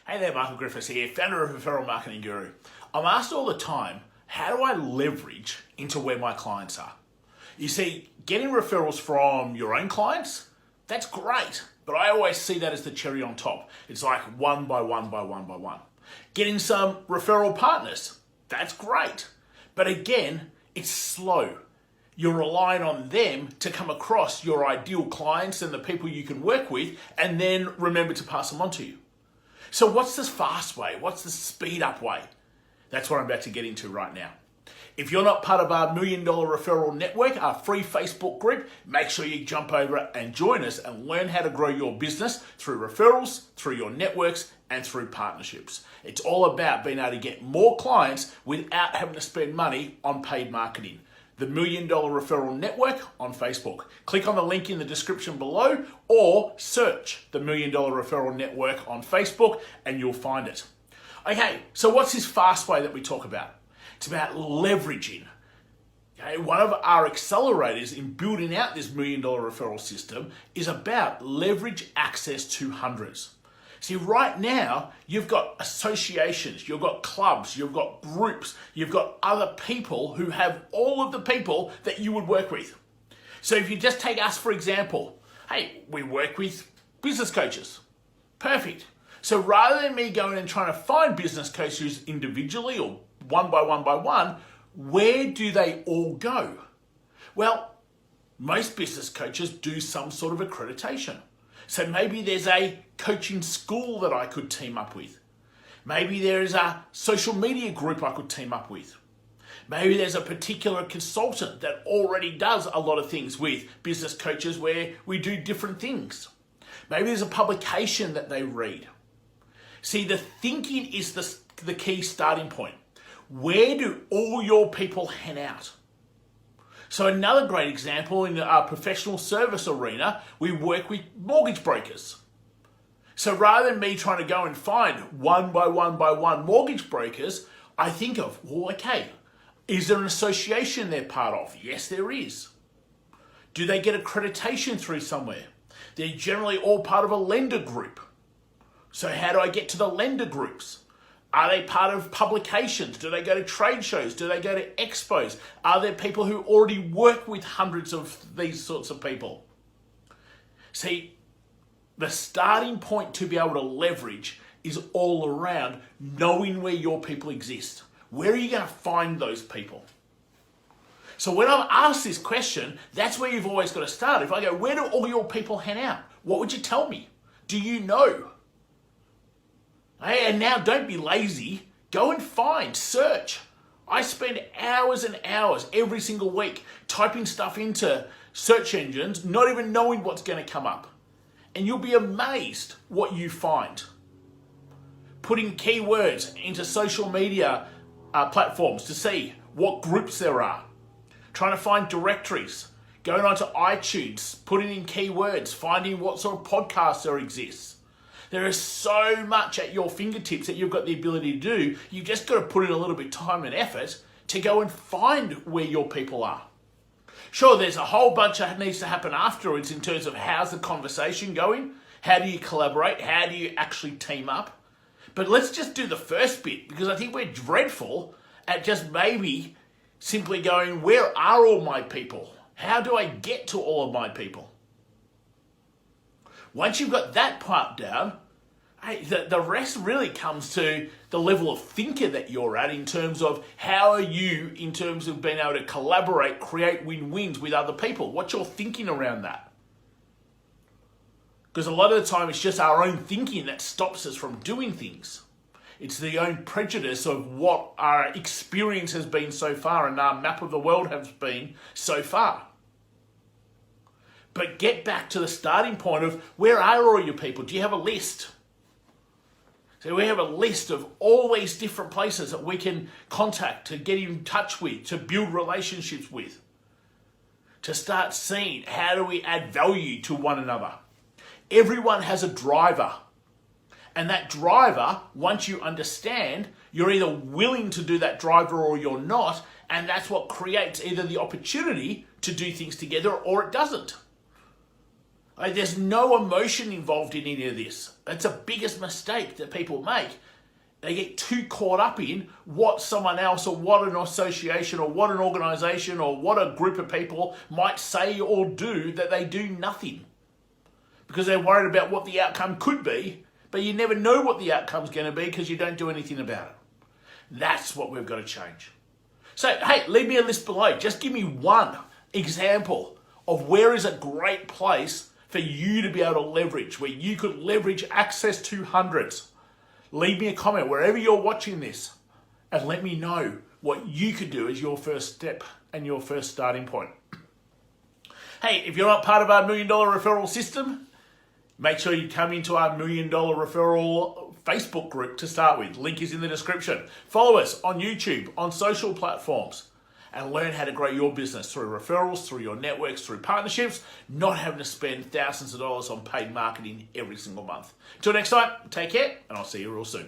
Hey there, Michael Griffiths here, founder of Referral Marketing Guru. I'm asked all the time, how do I leverage into where my clients are? You see, getting referrals from your own clients, that's great, but I always see that as the cherry on top. It's like one by one by one by one. Getting some referral partners, that's great, but again, it's slow. You're relying on them to come across your ideal clients and the people you can work with, and then remember to pass them on to you. So what's this fast way? What's the speed up way? That's what I'm about to get into right now. If you're not part of our $1 Million Referral Network, our free Facebook group, make sure you jump over and join us and learn how to grow your business through referrals, through your networks, and through partnerships. It's all about being able to get more clients without having to spend money on paid marketing. The $1 Million Referral Network on Facebook. Click on the link in the description below or search the $1 Million Referral Network on Facebook and you'll find it. Okay, so what's this fast way that we talk about? It's about leveraging. Okay, one of our accelerators in building out this $1 Million Referral system is about leverage access to hundreds. See, right now, you've got associations, you've got clubs, you've got groups, you've got other people who have all of the people that you would work with. So if you just take us, for example, hey, we work with business coaches. Perfect. So rather than me going and trying to find business coaches individually or one by one, where do they all go? Well, most business coaches do some sort of accreditation. So maybe there's a coaching school that I could team up with. Maybe there is a social media group I could team up with. Maybe there's a particular consultant that already does a lot of things with business coaches where we do different things. Maybe there's a publication that they read. See, the thinking is the key starting point. Where do all your people hang out? So another great example in our professional service arena, we work with mortgage brokers. So rather than me trying to go and find one by one mortgage brokers, I think of, well, okay, is there an association they're part of? Yes, there is. Do they get accreditation through somewhere? They're generally all part of a lender group. So how do I get to the lender groups? Are they part of publications? Do they go to trade shows? Do they go to expos? Are there people who already work with hundreds of these sorts of people? See, the starting point to be able to leverage is all around knowing where your people exist. Where are you going to find those people? So when I'm asked this question, that's where you've always got to start. If I go, where do all your people hang out? What would you tell me? Do you know? Hey, and now don't be lazy. Go and find, search. I spend hours and hours every single week typing stuff into search engines, not even knowing what's going to come up. And you'll be amazed what you find. Putting keywords into social media platforms to see what groups there are. Trying to find directories. Going onto iTunes, putting in keywords, finding what sort of podcasts there exists. There is so much at your fingertips that you've got the ability to do. You've just got to put in a little bit of time and effort to go and find where your people are. Sure, there's a whole bunch that needs to happen afterwards in terms of how's the conversation going? How do you collaborate? How do you actually team up? But let's just do the first bit because I think we're dreadful at just maybe simply going, where are all my people? How do I get to all of my people? Once you've got that part down, hey, the rest really comes to the level of thinker that you're at in terms of how are you in terms of being able to collaborate, create win-wins with other people. What's your thinking around that? Because a lot of the time it's just our own thinking that stops us from doing things. It's the own prejudice of what our experience has been so far and our map of the world has been so far. But get back to the starting point of where are all your people? Do you have a list? So we have a list of all these different places that we can contact, to get in touch with, to build relationships with, to start seeing how do we add value to one another. Everyone has a driver. And that driver, once you understand, you're either willing to do that driver or you're not. And that's what creates either the opportunity to do things together or it doesn't. Like, there's no emotion involved in any of this. That's the biggest mistake that people make. They get too caught up in what someone else or what an association or what an organization or what a group of people might say or do, that they do nothing. Because they're worried about what the outcome could be, but you never know what the outcome's going to be because you don't do anything about it. That's what we've got to change. So, hey, leave me a list below. Just give me one example of where is a great place for you to be able to leverage, where you could leverage access to hundreds. Leave me a comment wherever you're watching this and let me know what you could do as your first step and your first starting point. Hey, if you're not part of our $1 Million Referral System, make sure you come into our $1 Million Referral Facebook group to start with. Link is in the description. Follow us on YouTube, on social platforms, and learn how to grow your business through referrals, through your networks, through partnerships, not having to spend thousands of dollars on paid marketing every single month. Until next time, take care, and I'll see you real soon.